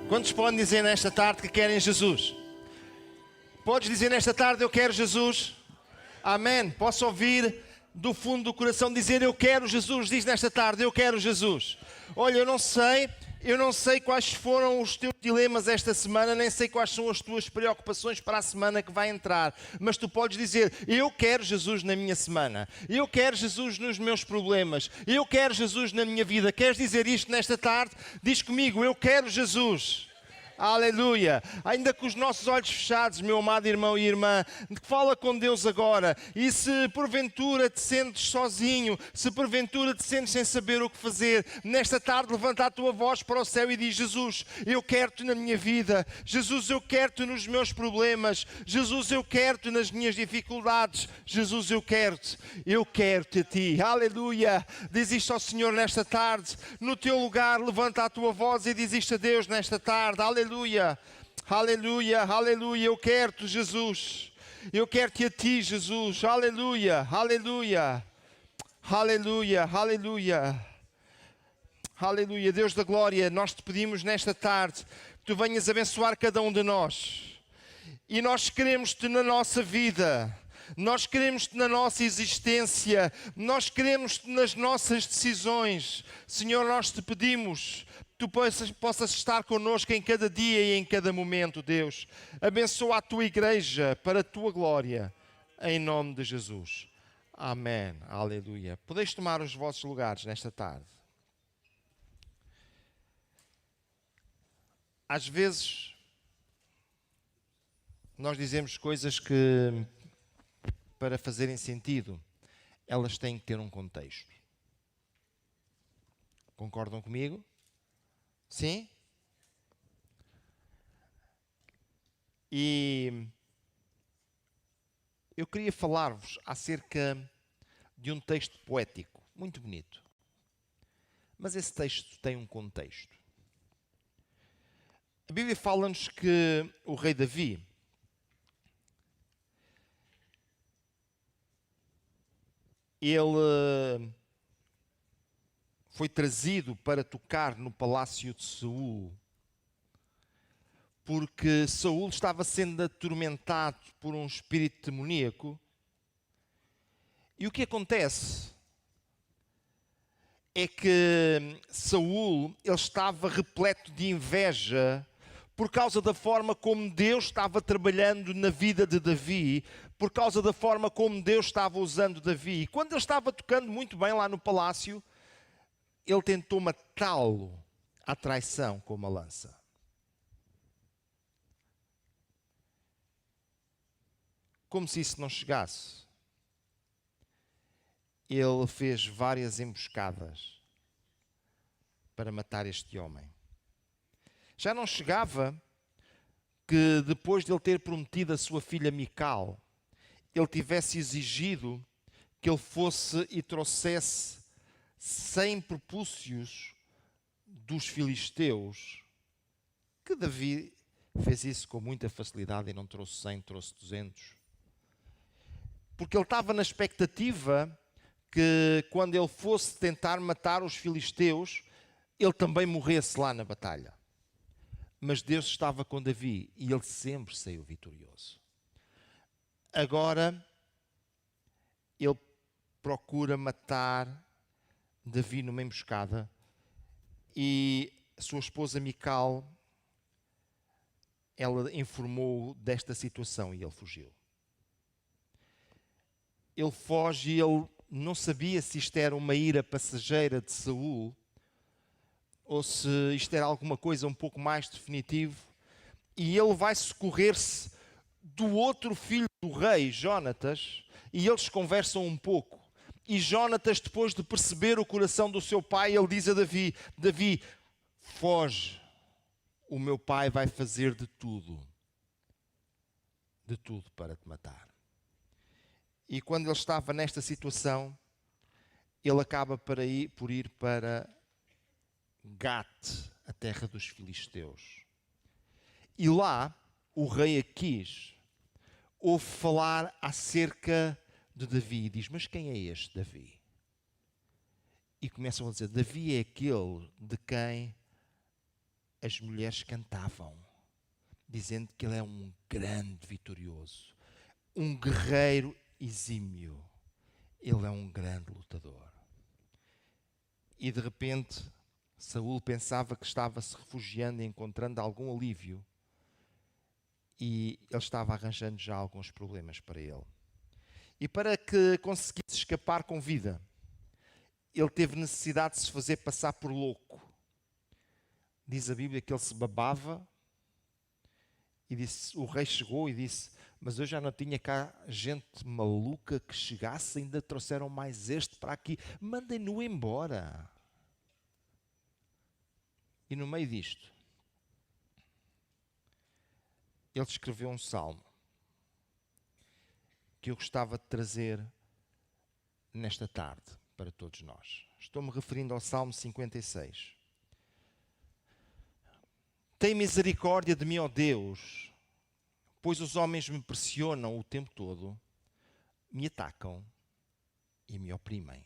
Quantos podem dizer nesta tarde que querem Jesus? Podes dizer nesta tarde, eu quero Jesus? Amém. Posso ouvir do fundo do coração dizer, eu quero Jesus. Diz nesta tarde, eu quero Jesus. Olha, eu não sei quais foram os teus dilemas esta semana, nem sei quais são as tuas preocupações para a semana que vai entrar. Mas tu podes dizer, eu quero Jesus na minha semana. Eu quero Jesus nos meus problemas. Eu quero Jesus na minha vida. Queres dizer isto nesta tarde? Diz comigo, eu quero Jesus. Aleluia! Ainda com os nossos olhos fechados, meu amado irmão e irmã, fala com Deus agora. E se porventura te sentes sozinho, se porventura te sentes sem saber o que fazer, nesta tarde levanta a tua voz para o céu e diz, Jesus, eu quero-te na minha vida. Jesus, eu quero-te nos meus problemas. Jesus, eu quero-te nas minhas dificuldades. Jesus, eu quero-te. Eu quero-te a ti. Aleluia! Diz isto ao Senhor nesta tarde. No teu lugar, levanta a tua voz e diz isto a Deus nesta tarde. Aleluia! Aleluia, aleluia, eu quero-te, Jesus. Eu quero-te a ti, Jesus. Aleluia, aleluia, aleluia, aleluia. Aleluia, Deus da glória, nós te pedimos nesta tarde que tu venhas abençoar cada um de nós. E nós queremos-te na nossa vida. Nós queremos-te na nossa existência. Nós queremos-te nas nossas decisões. Senhor, nós te pedimos tu possas estar connosco em cada dia e em cada momento, Deus. Abençoa a tua igreja para a tua glória, em nome de Jesus. Amém. Aleluia. Podeis tomar os vossos lugares nesta tarde. Às vezes, nós dizemos coisas que, para fazerem sentido, elas têm que ter um contexto. Concordam comigo? Sim? E eu queria falar-vos acerca de um texto poético, muito bonito. Mas esse texto tem um contexto. A Bíblia fala-nos que o rei Davi ele foi trazido para tocar no palácio de Saul, porque Saul estava sendo atormentado por um espírito demoníaco. E o que acontece é que Saul ele estava repleto de inveja por causa da forma como Deus estava trabalhando na vida de Davi, por causa da forma como Deus estava usando Davi. E quando ele estava tocando muito bem lá no palácio, ele tentou matá-lo à traição com uma lança. Como se isso não chegasse, ele fez várias emboscadas para matar este homem. Já não chegava que depois de ele ter prometido a sua filha Mical, ele tivesse exigido que ele fosse e trouxesse 100 prepúcios dos filisteus, que Davi fez isso com muita facilidade e não trouxe 100, trouxe 200. Porque ele estava na expectativa que quando ele fosse tentar matar os filisteus, ele também morresse lá na batalha. Mas Deus estava com Davi e ele sempre saiu vitorioso. Agora, ele procura matar Davi numa emboscada e a sua esposa Mical, ela informou desta situação e ele fugiu. Ele foge e ele não sabia se isto era uma ira passageira de Saul ou se isto era alguma coisa um pouco mais definitivo. E ele vai socorrer-se do outro filho do rei, Jonatas, e eles conversam um pouco. E Jonatas, depois de perceber o coração do seu pai, ele diz a Davi, Davi, foge, o meu pai vai fazer de tudo para te matar. E quando ele estava nesta situação, ele acaba por ir para Gate, a terra dos filisteus. E lá, o rei Aquis ouve falar acerca de Davi e diz, mas quem é este Davi? E começam a dizer, Davi é aquele de quem as mulheres cantavam, dizendo que ele é um grande vitorioso, um guerreiro exímio. Ele é um grande lutador. E de repente, Saul pensava que estava se refugiando e encontrando algum alívio. E ele estava arranjando já alguns problemas para ele. E para que conseguisse escapar com vida, ele teve necessidade de se fazer passar por louco. Diz a Bíblia que ele se babava e disse, o rei chegou e disse, mas eu já não tinha cá gente maluca que chegasse, ainda trouxeram mais este para aqui, mandem-no embora. E no meio disto, ele escreveu um salmo que eu gostava de trazer nesta tarde para todos nós. Estou-me referindo ao Salmo 56. Tem misericórdia de mim, ó Deus, pois os homens me pressionam o tempo todo, me atacam e me oprimem.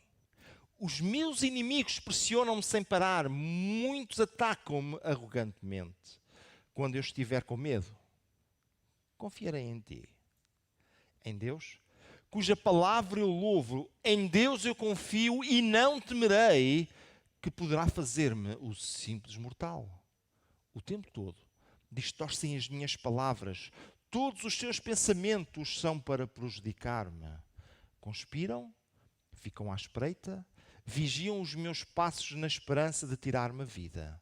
Os meus inimigos pressionam-me sem parar, muitos atacam-me arrogantemente. Quando eu estiver com medo, confiarei em ti. Em Deus, cuja palavra eu louvo, em Deus eu confio e não temerei que poderá fazer-me o simples mortal. O tempo todo distorcem as minhas palavras, todos os seus pensamentos são para prejudicar-me. Conspiram, ficam à espreita, vigiam os meus passos na esperança de tirar-me a vida.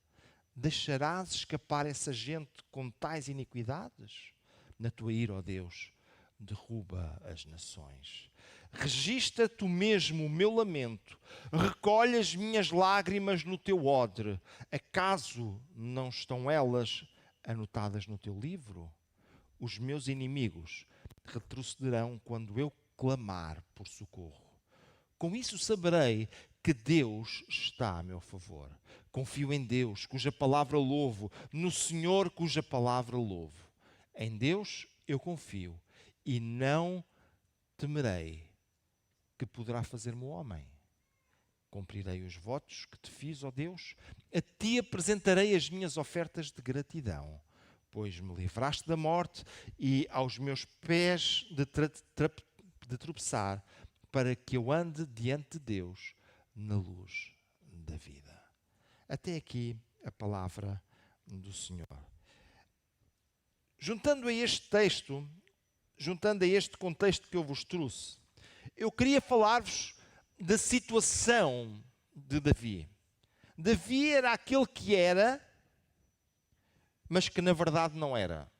Deixarás escapar essa gente com tais iniquidades? Na tua ira, ó Deus, derruba as nações. Registra tu mesmo o meu lamento, recolhe as minhas lágrimas no teu odre. Acaso não estão elas anotadas no teu livro? Os meus inimigos retrocederão quando eu clamar por socorro. Com isso saberei que Deus está a meu favor. Confio em Deus, cuja palavra louvo, no Senhor, cuja palavra louvo. Em Deus eu confio e não temerei que poderá fazer-me o homem. Cumprirei os votos que te fiz, ó Deus. A ti apresentarei as minhas ofertas de gratidão, pois me livraste da morte e aos meus pés de tropeçar, para que eu ande diante de Deus na luz da vida. Até aqui a palavra do Senhor. Juntando a este texto, juntando a este contexto que eu vos trouxe, eu queria falar-vos da situação de Davi. Davi era aquele que era, mas que na verdade não era.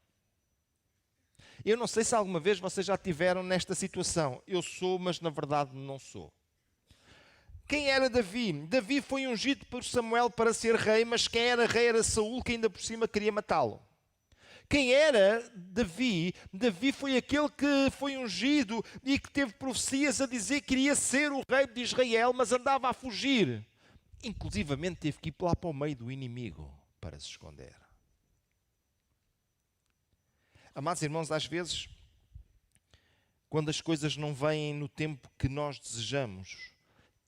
Eu não sei se alguma vez vocês já estiveram nesta situação. Eu sou, mas na verdade não sou. Quem era Davi? Davi foi ungido por Samuel para ser rei, mas quem era rei era Saul, que ainda por cima queria matá-lo. Quem era Davi? Davi foi aquele que foi ungido e que teve profecias a dizer que iria ser o rei de Israel, mas andava a fugir. Inclusivamente teve que ir lá para o meio do inimigo para se esconder. Amados irmãos, às vezes, quando as coisas não vêm no tempo que nós desejamos,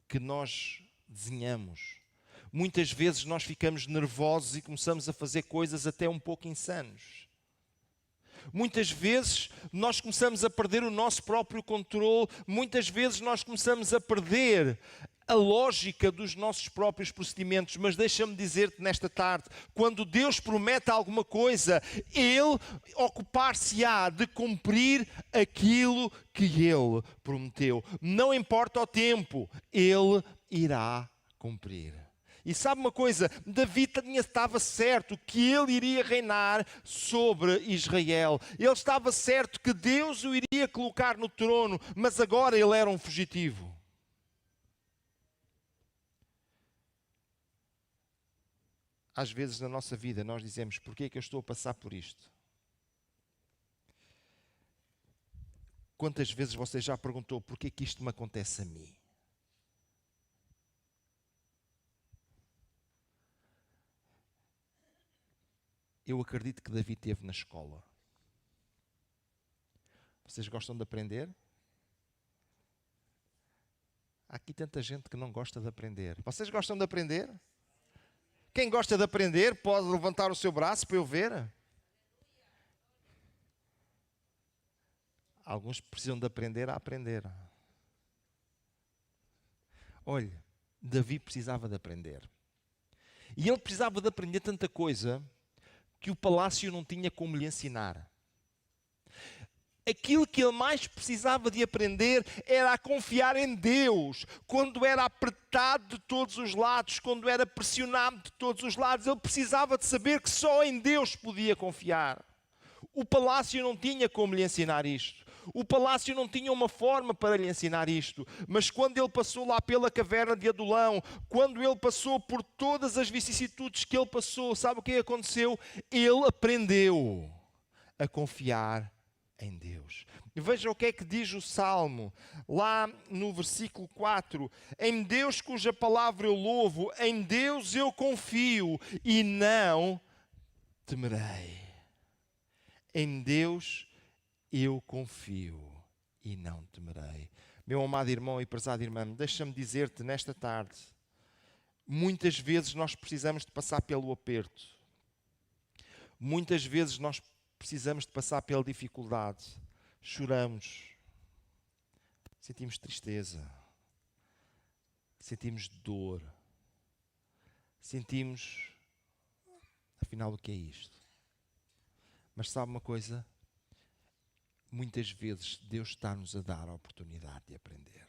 que nós desenhamos, muitas vezes nós ficamos nervosos e começamos a fazer coisas até um pouco insanos. Muitas vezes nós começamos a perder o nosso próprio controle, muitas vezes nós começamos a perder a lógica dos nossos próprios procedimentos, mas deixa-me dizer-te nesta tarde, quando Deus promete alguma coisa, Ele ocupar-se-á de cumprir aquilo que Ele prometeu. Não importa o tempo, Ele irá cumprir. E sabe uma coisa? Davi estava certo que ele iria reinar sobre Israel. Ele estava certo que Deus o iria colocar no trono, mas agora ele era um fugitivo. Às vezes na nossa vida nós dizemos, porquê é que eu estou a passar por isto? Quantas vezes você já perguntou, porquê é que isto me acontece a mim? Eu acredito que Davi teve na escola. Vocês gostam de aprender? Há aqui tanta gente que não gosta de aprender. Vocês gostam de aprender? Quem gosta de aprender pode levantar o seu braço para eu ver. Alguns precisam de aprender a aprender. Olha, Davi precisava de aprender. E ele precisava de aprender tanta coisa que o palácio não tinha como lhe ensinar. Aquilo que ele mais precisava de aprender era a confiar em Deus. Quando era apertado de todos os lados, quando era pressionado de todos os lados, ele precisava de saber que só em Deus podia confiar. O palácio não tinha como lhe ensinar isto. O palácio não tinha uma forma para lhe ensinar isto. Mas quando ele passou lá pela caverna de Adulão, quando ele passou por todas as vicissitudes que ele passou, sabe o que aconteceu? Ele aprendeu a confiar em Deus. Veja o que é que diz o Salmo, lá no versículo 4. Em Deus cuja palavra eu louvo, em Deus eu confio e não temerei. Em Deus eu confio e não temerei. Meu amado irmão e prezado irmão, deixa-me dizer-te nesta tarde, muitas vezes nós precisamos de passar pelo aperto. Muitas vezes nós precisamos de passar pela dificuldade. Choramos. Sentimos tristeza. Sentimos dor. Sentimos, afinal, o que é isto? Mas sabe uma coisa? Muitas vezes Deus está-nos a dar a oportunidade de aprender.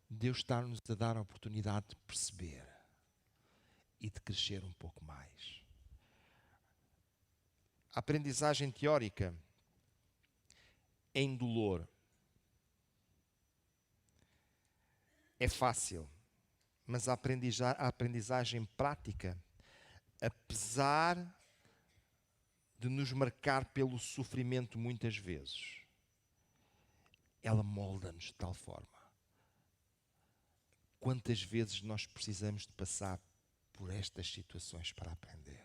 Deus está-nos a dar a oportunidade de perceber e de crescer um pouco mais. A aprendizagem teórica é indolor. É fácil, mas a aprendizagem prática, apesar de nos marcar pelo sofrimento muitas vezes, ela molda-nos de tal forma. Quantas vezes nós precisamos de passar por estas situações para aprender?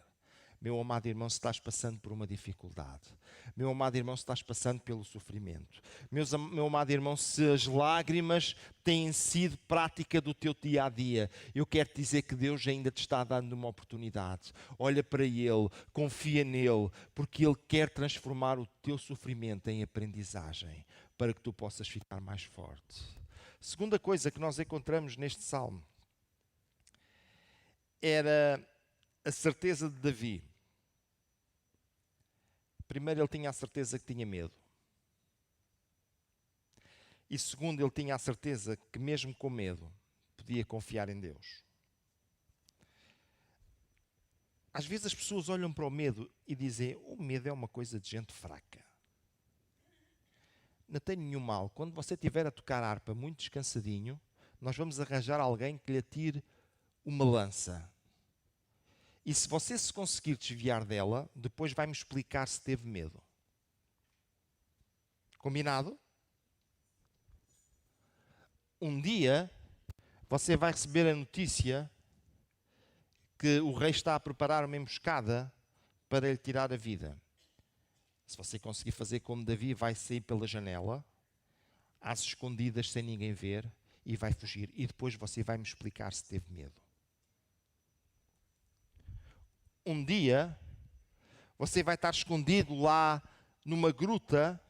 Meu amado irmão, se estás passando por uma dificuldade, meu amado irmão, se estás passando pelo sofrimento, meu amado irmão, se as lágrimas têm sido prática do teu dia a dia, eu quero te dizer que Deus ainda te está dando uma oportunidade. Olha para Ele, confia nele, porque Ele quer transformar o teu sofrimento em aprendizagem, para que tu possas ficar mais forte. Segunda coisa que nós encontramos neste salmo era a certeza de Davi. Primeiro, ele tinha a certeza que tinha medo. E segundo, ele tinha a certeza que mesmo com medo, podia confiar em Deus. Às vezes as pessoas olham para o medo e dizem, o medo é uma coisa de gente fraca. Não tem nenhum mal. Quando você estiver a tocar a harpa muito descansadinho, nós vamos arranjar alguém que lhe atire uma lança. E se você se conseguir desviar dela, depois vai-me explicar se teve medo. Combinado? Um dia, você vai receber a notícia que o rei está a preparar uma emboscada para lhe tirar a vida. Se você conseguir fazer como Davi, vai sair pela janela, às escondidas, sem ninguém ver, e vai fugir. E depois você vai me explicar se teve medo. Um dia, você vai estar escondido lá numa gruta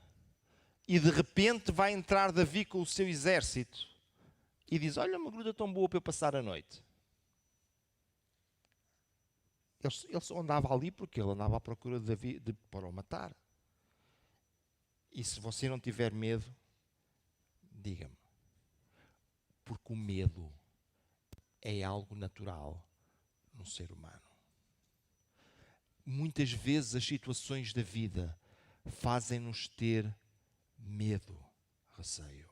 e de repente vai entrar Davi com o seu exército e diz, olha, uma gruta tão boa para eu passar a noite. Ele só andava ali porque ele andava à procura de Davi para o matar. E se você não tiver medo, diga-me. Porque o medo é algo natural no ser humano. Muitas vezes as situações da vida fazem-nos ter medo, receio.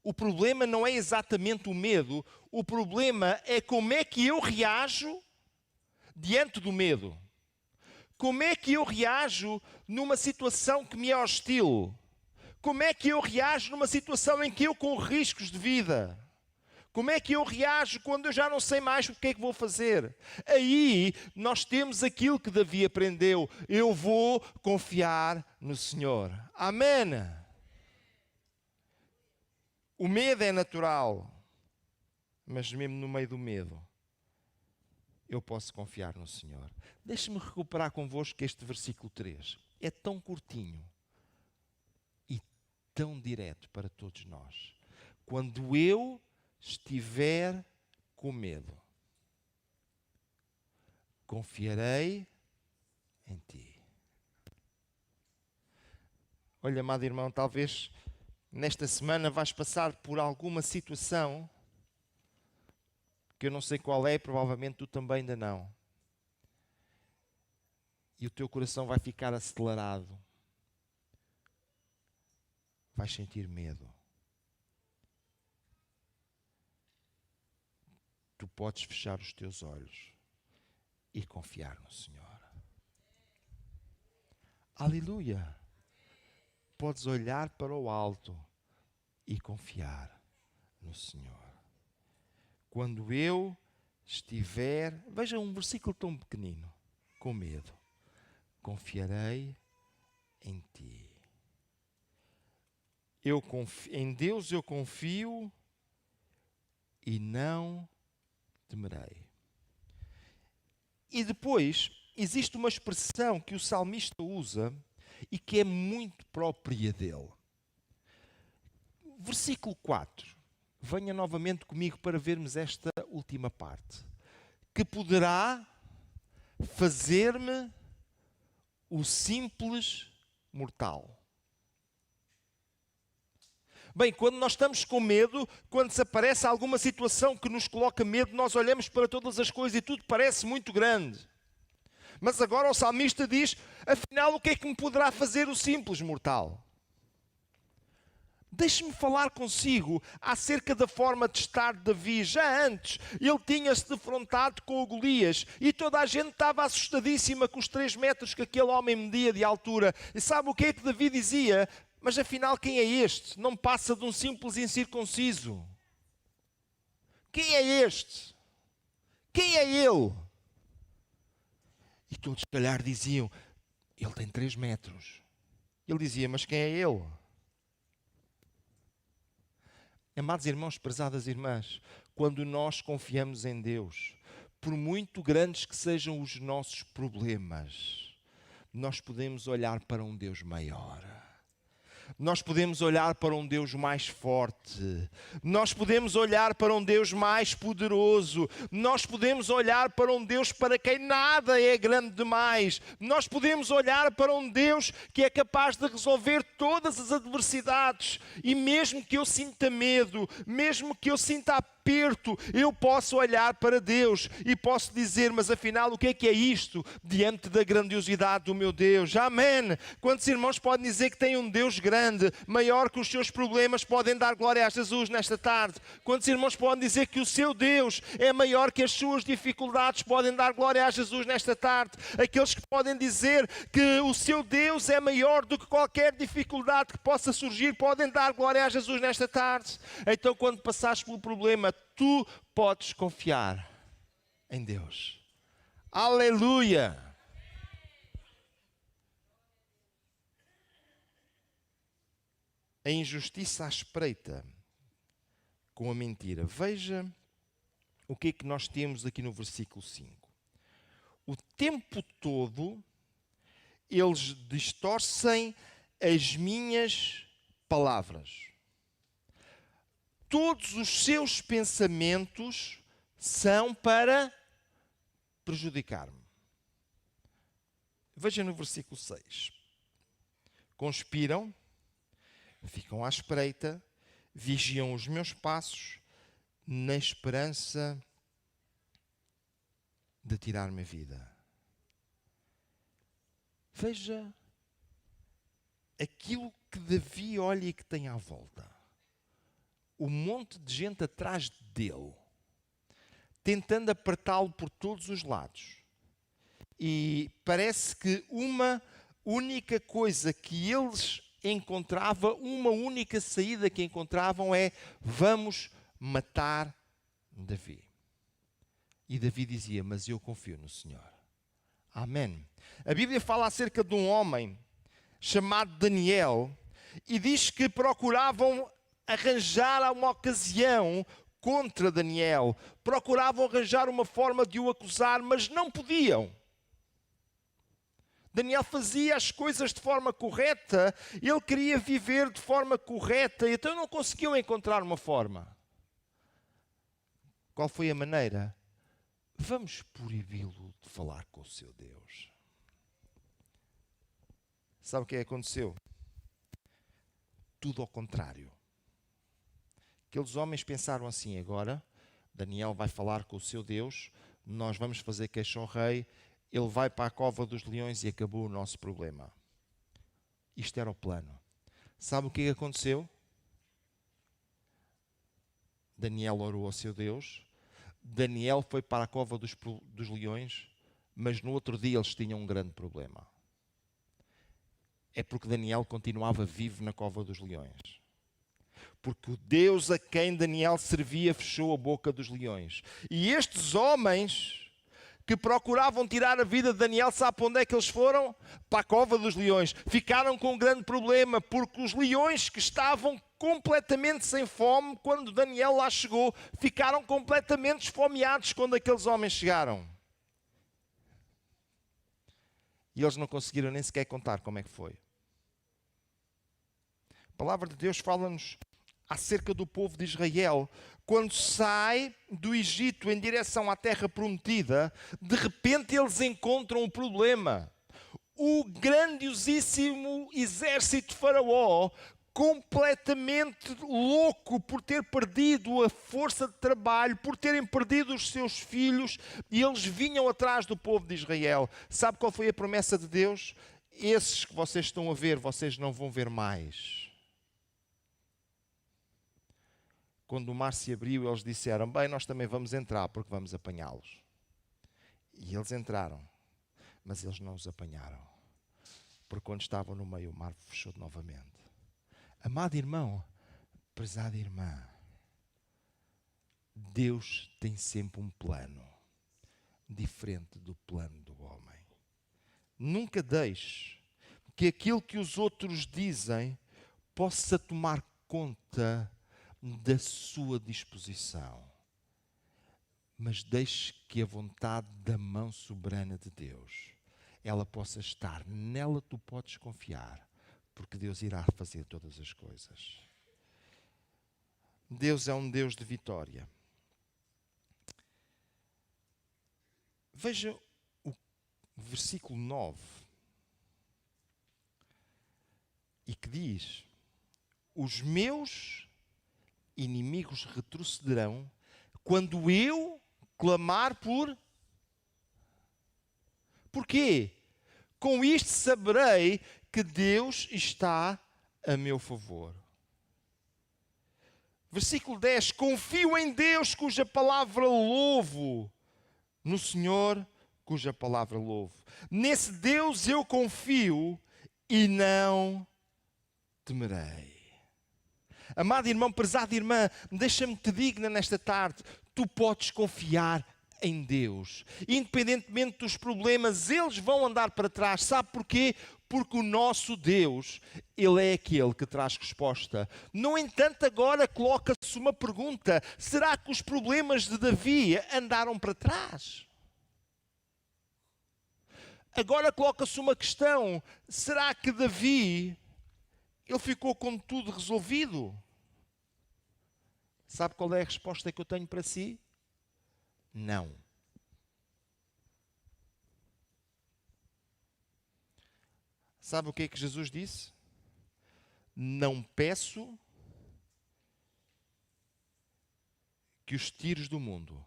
O problema não é exatamente o medo, o problema é como é que eu reajo diante do medo. Como é que eu reajo numa situação que me é hostil? Como é que eu reajo numa situação em que eu corro riscos de vida? Como é que eu reajo quando eu já não sei mais o que é que vou fazer? Aí nós temos aquilo que Davi aprendeu. Eu vou confiar no Senhor. Amém. O medo é natural. Mas mesmo no meio do medo, eu posso confiar no Senhor. Deixe-me recuperar convosco este versículo 3. É tão curtinho e tão direto para todos nós. Quando eu estiver com medo, confiarei em ti. Olha, amado irmão, talvez nesta semana vais passar por alguma situação que eu não sei qual é, provavelmente tu também ainda não. E o teu coração vai ficar acelerado. Vais sentir medo. Tu podes fechar os teus olhos e confiar no Senhor. Aleluia! Podes olhar para o alto e confiar no Senhor. Quando eu estiver, veja um versículo tão pequenino, com medo, confiarei em ti. Em Deus eu confio e não temerei. E depois, existe uma expressão que o salmista usa e que é muito própria dele. Versículo 4. Venha novamente comigo para vermos esta última parte. Que poderá fazer-me o simples mortal. Bem, quando nós estamos com medo, quando se aparece alguma situação que nos coloca medo, nós olhamos para todas as coisas e tudo parece muito grande. Mas agora o salmista diz, afinal, o que é que me poderá fazer o simples mortal? Deixe-me falar consigo acerca da forma de estar de Davi. Já antes, ele tinha-se defrontado com o Golias e toda a gente estava assustadíssima com os 3 metros que aquele homem media de altura. E sabe o que é que Davi dizia? Mas afinal, quem é este? Não passa de um simples incircunciso. Quem é este? Quem é ele? E todos, se calhar, diziam, ele tem 3 metros. Ele dizia, mas quem é ele? Amados irmãos, prezadas irmãs, quando nós confiamos em Deus, por muito grandes que sejam os nossos problemas, nós podemos olhar para um Deus maior. Nós podemos olhar para um Deus mais forte. Nós podemos olhar para um Deus mais poderoso. Nós podemos olhar para um Deus para quem nada é grande demais. Nós podemos olhar para um Deus que é capaz de resolver todas as adversidades. E mesmo que eu sinta medo, mesmo que eu sinta aperto, eu posso olhar para Deus e posso dizer, mas afinal o que é isto diante da grandiosidade do meu Deus? Amém! Quantos irmãos podem dizer que tem um Deus grande, maior que os seus problemas, podem dar glória a Jesus nesta tarde? Quantos irmãos podem dizer que o seu Deus é maior que as suas dificuldades, podem dar glória a Jesus nesta tarde? Aqueles que podem dizer que o seu Deus é maior do que qualquer dificuldade que possa surgir, podem dar glória a Jesus nesta tarde? Então, quando passares pelo problema, tu podes confiar em Deus. Aleluia! A injustiça à espreita com a mentira. Veja o que é que nós temos aqui no versículo 5. O tempo todo eles distorcem as minhas palavras. Todos os seus pensamentos são para prejudicar-me. Veja no versículo 6. Conspiram, ficam à espreita, vigiam os meus passos, na esperança de tirar-me a vida. Veja aquilo que Davi olha e que tem à volta. O monte de gente atrás dele, tentando apertá-lo por todos os lados. E parece que uma única coisa que eles encontravam, uma única saída que encontravam é: vamos matar Davi. E Davi dizia, mas eu confio no Senhor. Amém. A Bíblia fala acerca de um homem chamado Daniel e diz que procuravam arranjar uma ocasião contra Daniel, procuravam arranjar uma forma de o acusar, mas não podiam. Daniel fazia as coisas de forma correta, ele queria viver de forma correta, então não conseguiu encontrar uma forma. Qual foi a maneira? Vamos proibi-lo de falar com o seu Deus. Sabe o que aconteceu? Tudo ao contrário. Aqueles homens pensaram assim: agora Daniel vai falar com o seu Deus, nós vamos fazer queixa ao rei, ele vai para a cova dos leões e acabou o nosso problema. Isto era o plano. Sabe o que aconteceu? Daniel orou ao seu Deus, Daniel foi para a cova dos leões, mas no outro dia eles tinham um grande problema. É porque Daniel continuava vivo na cova dos leões. Porque o Deus a quem Daniel servia fechou a boca dos leões. E estes homens que procuravam tirar a vida de Daniel, sabe para onde é que eles foram? Para a cova dos leões. Ficaram com um grande problema, porque os leões que estavam completamente sem fome, quando Daniel lá chegou, ficaram completamente esfomeados quando aqueles homens chegaram. E eles não conseguiram nem sequer contar como é que foi. A palavra de Deus fala-nos acerca do povo de Israel. Quando sai do Egito em direção à terra prometida, de repente eles encontram um problema. O grandiosíssimo exército de Faraó, completamente louco por ter perdido a força de trabalho, por terem perdido os seus filhos, e eles vinham atrás do povo de Israel. Sabe qual foi a promessa de Deus? Esses que vocês estão a ver, vocês não vão ver mais. Quando o mar se abriu, eles disseram: bem, nós também vamos entrar, porque vamos apanhá-los. E eles entraram, mas eles não os apanharam. Porque quando estavam no meio, o mar fechou novamente. Amado irmão, prezada irmã, Deus tem sempre um plano diferente do plano do homem. Nunca deixe que aquilo que os outros dizem possa tomar conta da sua disposição. Mas deixe que a vontade da mão soberana de Deus, ela possa estar. Nela tu podes confiar, porque Deus irá fazer todas as coisas. Deus é um Deus de vitória. Veja o versículo 9. E que diz: os meus inimigos retrocederão quando eu clamar por... Porquê? Com isto saberei que Deus está a meu favor. Versículo 10. Confio em Deus, cuja palavra louvo. No Senhor, cuja palavra louvo. Nesse Deus eu confio e não temerei. Amado irmão, prezada irmã, deixa-me te dizer nesta tarde, tu podes confiar em Deus. Independentemente dos problemas, eles vão andar para trás. Sabe porquê? Porque o nosso Deus, Ele é aquele que traz resposta. No entanto, agora coloca-se uma pergunta: será que os problemas de Davi andaram para trás? Agora coloca-se uma questão: será que Davi, ele ficou com tudo resolvido? Sabe qual é a resposta que eu tenho para si? Não. Sabe o que é que Jesus disse? Não peço que os tires do mundo,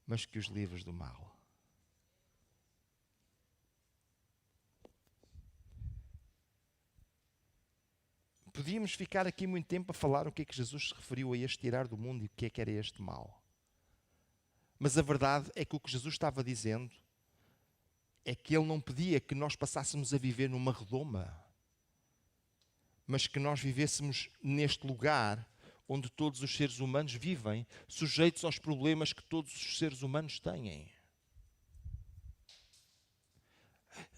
mas que os livres do mal. Podíamos ficar aqui muito tempo a falar o que é que Jesus se referiu a este tirar do mundo e o que é que era este mal. Mas a verdade é que o que Jesus estava dizendo é que Ele não pedia que nós passássemos a viver numa redoma, mas que nós vivêssemos neste lugar onde todos os seres humanos vivem, sujeitos aos problemas que todos os seres humanos têm.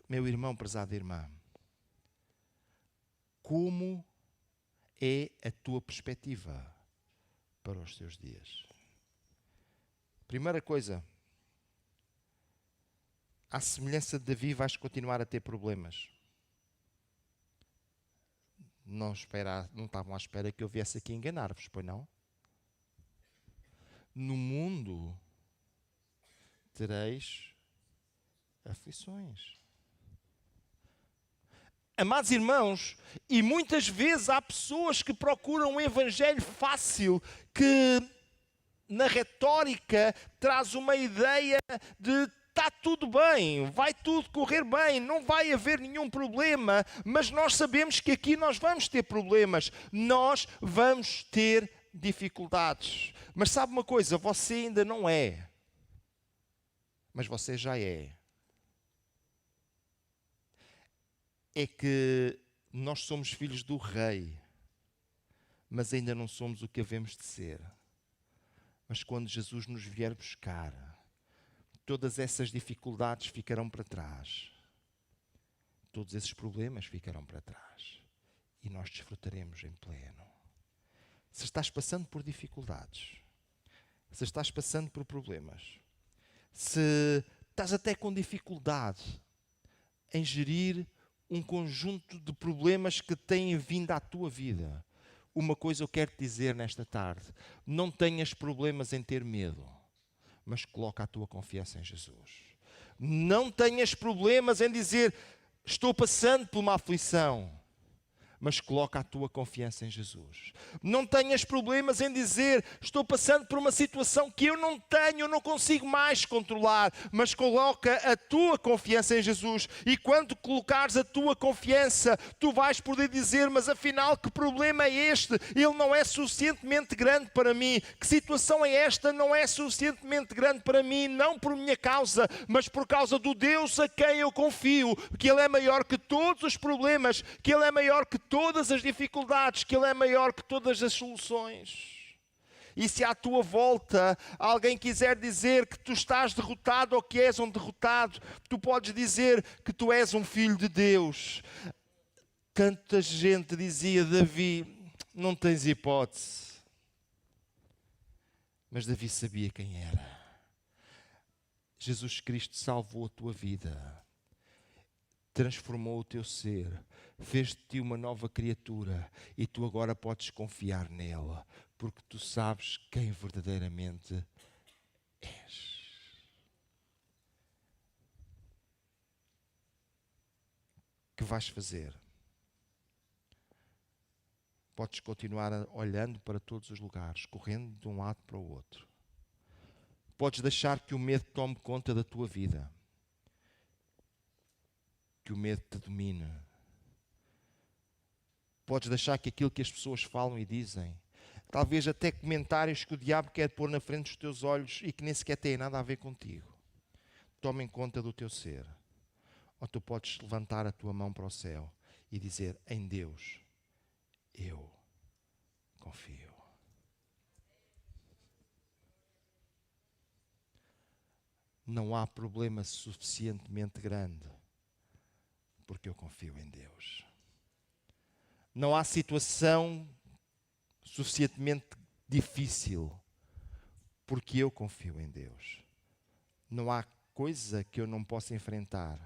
Meu irmão, prezada irmã, como é a tua perspectiva para os teus dias. Primeira coisa, à semelhança de Davi, vais continuar a ter problemas. Não estavam à espera que eu viesse aqui enganar-vos, pois não? No mundo tereis aflições. Amados irmãos, e muitas vezes há pessoas que procuram um evangelho fácil, que na retórica traz uma ideia de está tudo bem, vai tudo correr bem, não vai haver nenhum problema, mas nós sabemos que aqui nós vamos ter problemas, nós vamos ter dificuldades. Mas sabe uma coisa, você ainda não é, mas você já é. É que nós somos filhos do Rei, mas ainda não somos o que havemos de ser. Mas quando Jesus nos vier buscar, todas essas dificuldades ficarão para trás. Todos esses problemas ficarão para trás. E nós desfrutaremos em pleno. Se estás passando por dificuldades, se estás passando por problemas, se estás até com dificuldade em gerir um conjunto de problemas que têm vindo à tua vida, uma coisa eu quero te dizer nesta tarde: não tenhas problemas em ter medo, mas coloca a tua confiança em Jesus. Não tenhas problemas em dizer, estou passando por uma aflição, mas coloca a tua confiança em Jesus. Não tenhas problemas em dizer, estou passando por uma situação que eu não consigo mais controlar, mas coloca a tua confiança em Jesus. E quando colocares a tua confiança, tu vais poder dizer, mas afinal que problema é este? Ele não é suficientemente grande para mim. Que situação é esta? Não é suficientemente grande para mim, não por minha causa, mas por causa do Deus a quem eu confio, que Ele é maior que todos os problemas, que Ele é maior que todas as dificuldades, que Ele é maior que todas as soluções. E se à tua volta alguém quiser dizer que tu estás derrotado ou que és um derrotado, tu podes dizer que tu és um filho de Deus. Tanta gente dizia, Davi, não tens hipótese. Mas Davi sabia quem era. Jesus Cristo salvou a tua vida, transformou o teu ser, fez de ti uma nova criatura e tu agora podes confiar nele, porque tu sabes quem verdadeiramente és. O que vais fazer? Podes continuar olhando para todos os lugares, correndo de um lado para o outro. Podes deixar que o medo tome conta da tua vida, que o medo te domine. Podes deixar que aquilo que as pessoas falam e dizem, talvez até comentários que o diabo quer pôr na frente dos teus olhos e que nem sequer têm nada a ver contigo, tomem conta do teu ser. Ou tu podes levantar a tua mão para o céu e dizer, em Deus eu confio. Não há problema suficientemente grande, porque eu confio em Deus. Não há situação suficientemente difícil, porque eu confio em Deus. Não há coisa que eu não possa enfrentar,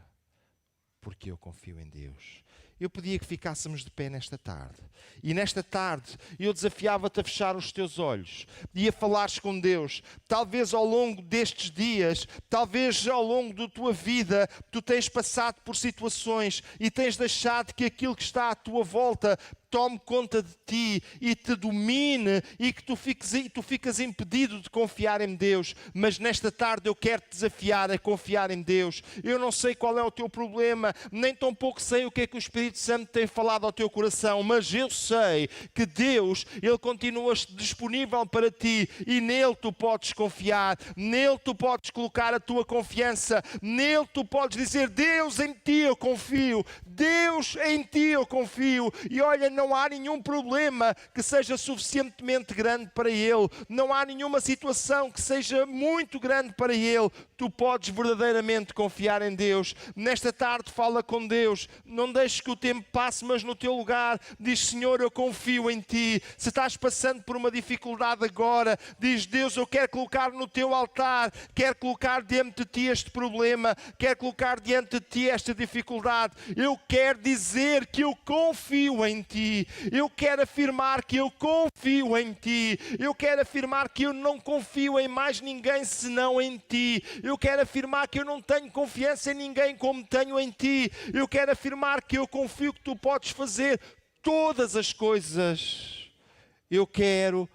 porque eu confio em Deus. Eu pedia que ficássemos de pé nesta tarde. E nesta tarde eu desafiava-te a fechar os teus olhos e a falares com Deus. Talvez ao longo destes dias, talvez ao longo da tua vida, tu tens passado por situações e tens deixado que aquilo que está à tua volta tome conta de ti e te domine e que tu ficas impedido de confiar em Deus. Mas nesta tarde eu quero te desafiar a confiar em Deus. Eu não sei qual é o teu problema, nem tampouco sei o que é que o Espírito Santo tem falado ao teu coração, mas eu sei que Deus, Ele continua disponível para ti e nele tu podes confiar, nele tu podes colocar a tua confiança, nele tu podes dizer, Deus, em ti eu confio, Deus, em ti eu confio. E olha, não há nenhum problema que seja suficientemente grande para Ele. Não há nenhuma situação que seja muito grande para Ele. Tu podes verdadeiramente confiar em Deus. Nesta tarde fala com Deus. Não deixes que o tempo passe, mas no teu lugar diz: Senhor, eu confio em ti. Se estás passando por uma dificuldade agora, diz: Deus, eu quero colocar no teu altar, quero colocar diante de ti este problema, quero colocar diante de ti esta dificuldade. Eu quero dizer que eu confio em ti. Eu quero afirmar que eu confio em ti. Eu quero afirmar que eu não confio em mais ninguém senão em ti. Eu quero afirmar que eu não tenho confiança em ninguém como tenho em ti. Eu quero afirmar que eu confio que tu podes fazer todas as coisas. Eu quero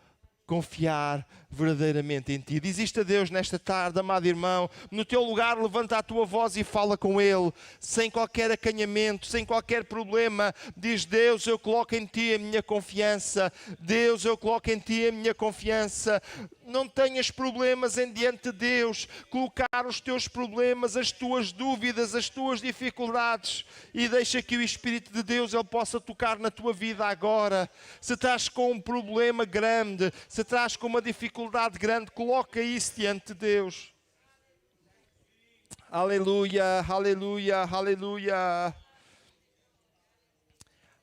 confiar verdadeiramente em ti. Diz isto a Deus nesta tarde, amado irmão. No teu lugar, levanta a tua voz e fala com Ele, sem qualquer acanhamento, sem qualquer problema. Diz: Deus, eu coloco em ti a minha confiança. Deus, eu coloco em ti a minha confiança. Não tenhas problemas em diante de Deus. Colocar os teus problemas, as tuas dúvidas, as tuas dificuldades, e deixa que o Espírito de Deus Ele possa tocar na tua vida agora. Se estás com um problema grande, se estás com uma dificuldade grande, coloca isso diante de Deus. Aleluia, aleluia, aleluia.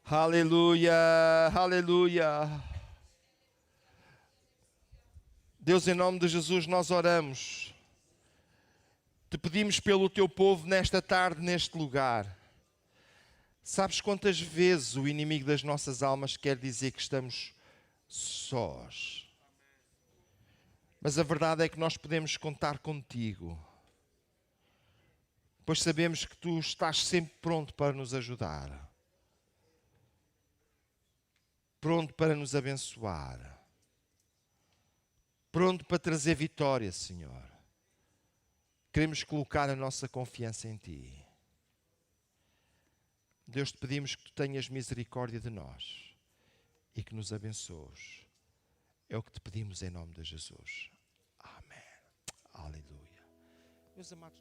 Aleluia, aleluia. Deus, em nome de Jesus, nós oramos. Te pedimos pelo teu povo nesta tarde, neste lugar. Sabes quantas vezes o inimigo das nossas almas quer dizer que estamos sós? Mas a verdade é que nós podemos contar contigo, pois sabemos que tu estás sempre pronto para nos ajudar, pronto para nos abençoar, pronto para trazer vitória, Senhor. Queremos colocar a nossa confiança em ti. Deus, te pedimos que tu tenhas misericórdia de nós e que nos abençoes. É o que te pedimos em nome de Jesus. Amém. Aleluia. Meus amados...